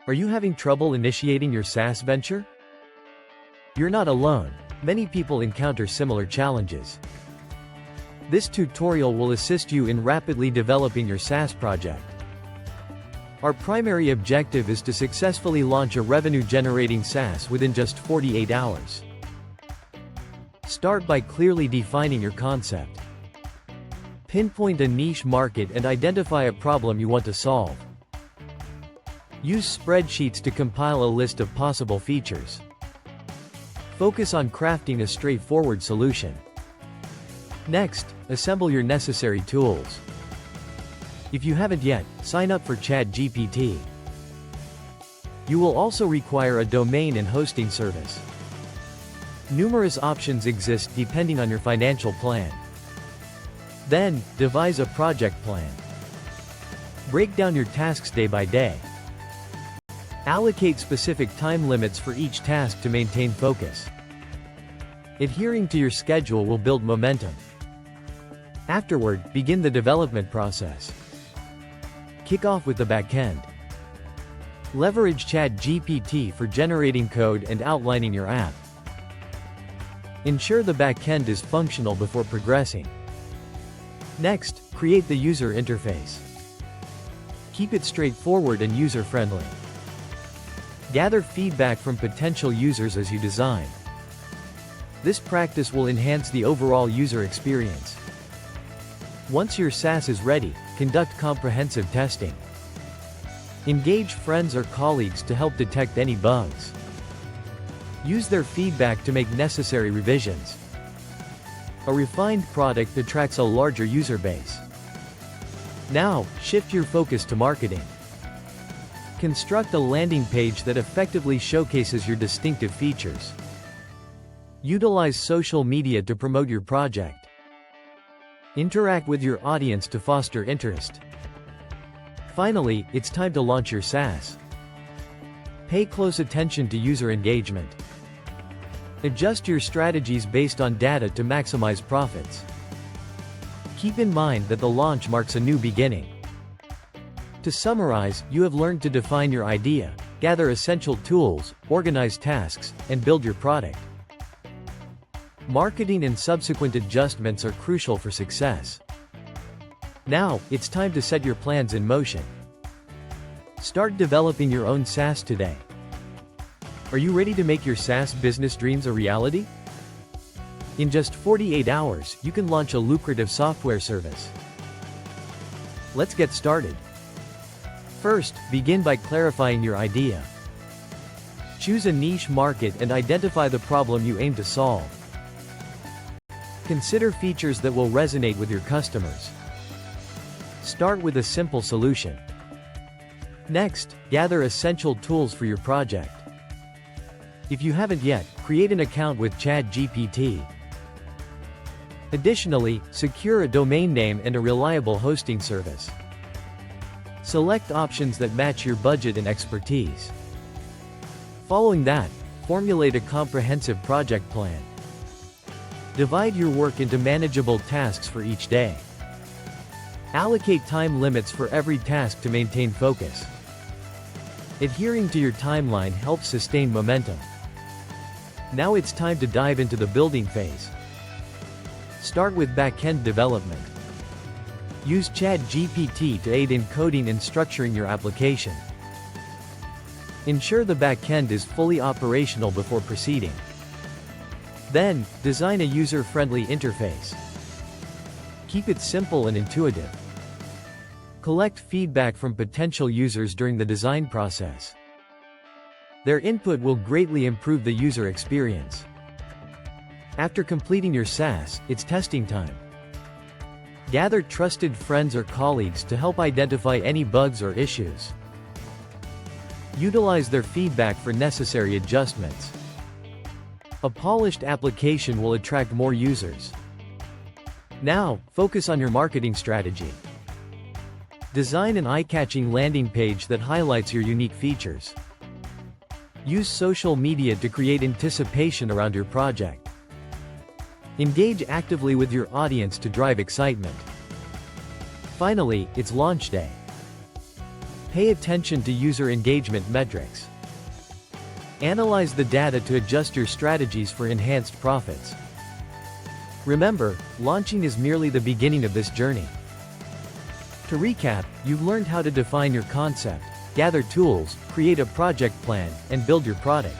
Are you having trouble initiating your SaaS venture? You're not alone. Many people encounter similar challenges. This tutorial will assist you in rapidly developing your SaaS project. Our primary objective is to successfully launch a revenue-generating SaaS within just 48 hours. Start by clearly defining your concept. Pinpoint a niche market and identify a problem you want to solve. Use spreadsheets to compile a list of possible features. Focus on crafting a straightforward solution. Next, assemble your necessary tools. If you haven't yet, sign up for ChatGPT. You will also require a domain and hosting service. Numerous options exist depending on your financial plan. Then, devise a project plan. Break down your tasks day by day. Allocate specific time limits for each task to maintain focus. Adhering to your schedule will build momentum. Afterward, begin the development process. Kick off with the backend. Leverage ChatGPT for generating code and outlining your app. Ensure the backend is functional before progressing. Next, create the user interface. Keep it straightforward and user-friendly. Gather feedback from potential users as you design. This practice will enhance the overall user experience. Once your SaaS is ready, conduct comprehensive testing. Engage friends or colleagues to help detect any bugs. Use their feedback to make necessary revisions. A refined product attracts a larger user base. Now, shift your focus to marketing. Construct a landing page that effectively showcases your distinctive features. Utilize social media to promote your project. Interact with your audience to foster interest. Finally, it's time to launch your SaaS. Pay close attention to user engagement. Adjust your strategies based on data to maximize profits. Keep in mind that the launch marks a new beginning. To summarize, you have learned to define your idea, gather essential tools, organize tasks, and build your product. Marketing and subsequent adjustments are crucial for success. Now, it's time to set your plans in motion. Start developing your own SaaS today. Are you ready to make your SaaS business dreams a reality? In just 48 hours, you can launch a lucrative software service. Let's get started. First, begin by clarifying your idea. Choose a niche market and identify the problem you aim to solve. Consider features that will resonate with your customers. Start with a simple solution. Next, gather essential tools for your project. If you haven't yet, create an account with ChatGPT. Additionally, secure a domain name and a reliable hosting service. Select options that match your budget and expertise. Following that, formulate a comprehensive project plan. Divide your work into manageable tasks for each day. Allocate time limits for every task to maintain focus. Adhering to your timeline helps sustain momentum. Now it's time to dive into the building phase. Start with backend development. Use ChatGPT to aid in coding and structuring your application. Ensure the backend is fully operational before proceeding. Then, design a user-friendly interface. Keep it simple and intuitive. Collect feedback from potential users during the design process. Their input will greatly improve the user experience. After completing your SaaS, it's testing time. Gather trusted friends or colleagues to help identify any bugs or issues. Utilize their feedback for necessary adjustments. A polished application will attract more users. Now, focus on your marketing strategy. Design an eye-catching landing page that highlights your unique features. Use social media to create anticipation around your project. Engage actively with your audience to drive excitement. Finally, it's launch day. Pay attention to user engagement metrics. Analyze the data to adjust your strategies for enhanced profits. Remember, launching is merely the beginning of this journey. To recap, you've learned how to define your concept, gather tools, create a project plan, and build your product.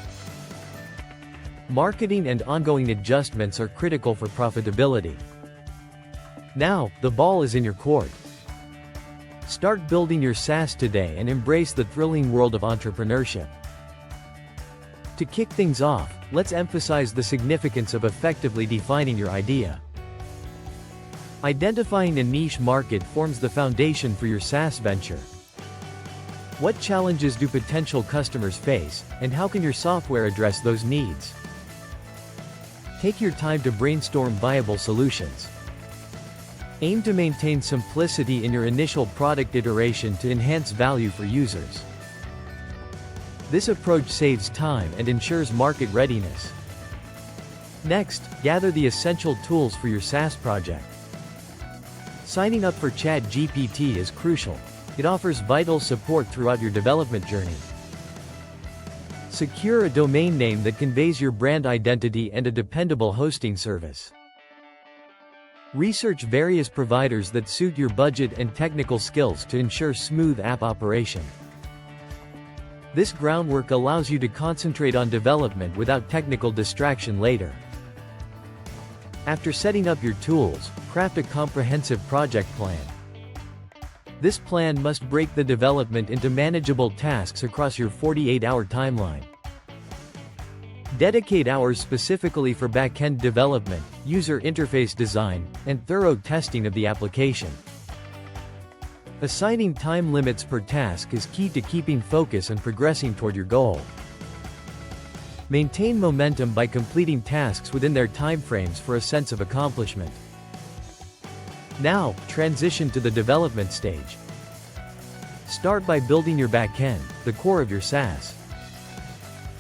Marketing and ongoing adjustments are critical for profitability. Now, the ball is in your court. Start building your SaaS today and embrace the thrilling world of entrepreneurship. To kick things off, let's emphasize the significance of effectively defining your idea. Identifying a niche market forms the foundation for your SaaS venture. What challenges do potential customers face, and how can your software address those needs? Take your time to brainstorm viable solutions. Aim to maintain simplicity in your initial product iteration to enhance value for users. This approach saves time and ensures market readiness. Next, gather the essential tools for your SaaS project. Signing up for ChatGPT is crucial. It offers vital support throughout your development journey. Secure a domain name that conveys your brand identity and a dependable hosting service. Research various providers that suit your budget and technical skills to ensure smooth app operation. This groundwork allows you to concentrate on development without technical distraction later. After setting up your tools, craft a comprehensive project plan. This plan must break the development into manageable tasks across your 48-hour timeline. Dedicate hours specifically for back-end development, user interface design, and thorough testing of the application. Assigning time limits per task is key to keeping focus and progressing toward your goal. Maintain momentum by completing tasks within their timeframes for a sense of accomplishment. Now, transition to the development stage. Start by building your backend, the core of your SaaS.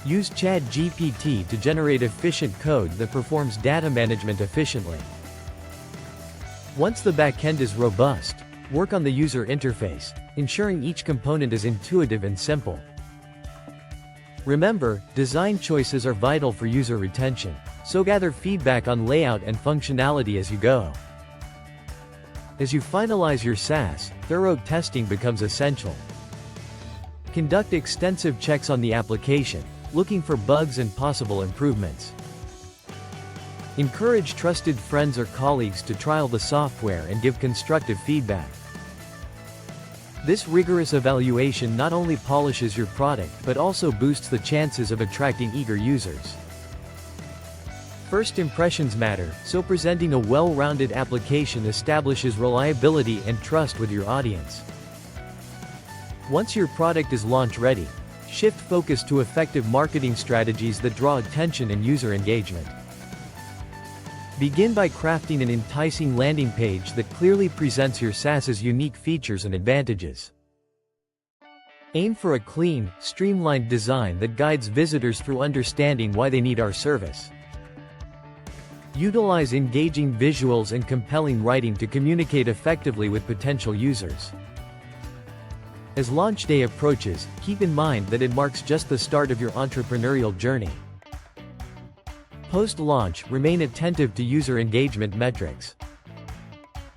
Use ChatGPT to generate efficient code that performs data management efficiently. Once the backend is robust, work on the user interface, ensuring each component is intuitive and simple. Remember, design choices are vital for user retention, so gather feedback on layout and functionality as you go. As you finalize your SaaS, thorough testing becomes essential. Conduct extensive checks on the application, looking for bugs and possible improvements. Encourage trusted friends or colleagues to trial the software and give constructive feedback. This rigorous evaluation not only polishes your product but also boosts the chances of attracting eager users. First impressions matter, so presenting a well-rounded application establishes reliability and trust with your audience. Once your product is launch-ready, shift focus to effective marketing strategies that draw attention and user engagement. Begin by crafting an enticing landing page that clearly presents your SaaS's unique features and advantages. Aim for a clean, streamlined design that guides visitors through understanding why they need our service. Utilize engaging visuals and compelling writing to communicate effectively with potential users. As launch day approaches, keep in mind that it marks just the start of your entrepreneurial journey. Post-launch, remain attentive to user engagement metrics.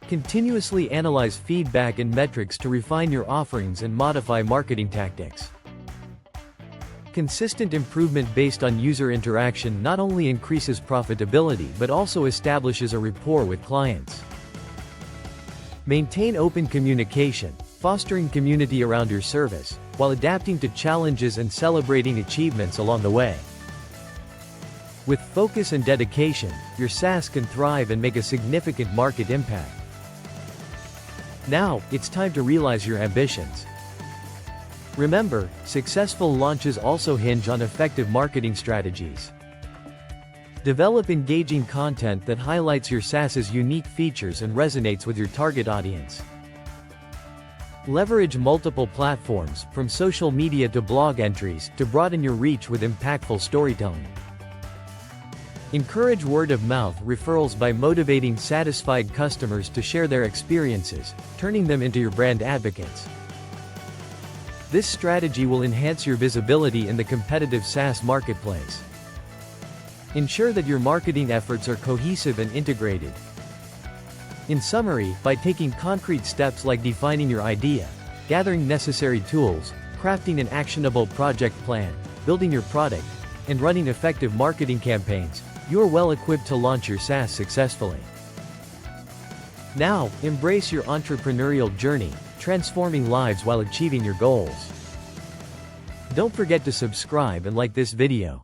Continuously analyze feedback and metrics to refine your offerings and modify marketing tactics. Consistent improvement based on user interaction not only increases profitability but also establishes a rapport with clients. Maintain open communication, fostering community around your service, while adapting to challenges and celebrating achievements along the way. With focus and dedication, your SaaS can thrive and make a significant market impact. Now, it's time to realize your ambitions. Remember, successful launches also hinge on effective marketing strategies. Develop engaging content that highlights your SaaS's unique features and resonates with your target audience. Leverage multiple platforms, from social media to blog entries, to broaden your reach with impactful storytelling. Encourage word-of-mouth referrals by motivating satisfied customers to share their experiences, turning them into your brand advocates. This strategy will enhance your visibility in the competitive SaaS marketplace. Ensure that your marketing efforts are cohesive and integrated. In summary, by taking concrete steps like defining your idea, gathering necessary tools, crafting an actionable project plan, building your product, and running effective marketing campaigns, you are well equipped to launch your SaaS successfully. Now, embrace your entrepreneurial journey, transforming lives while achieving your goals. Don't forget to subscribe and like this video.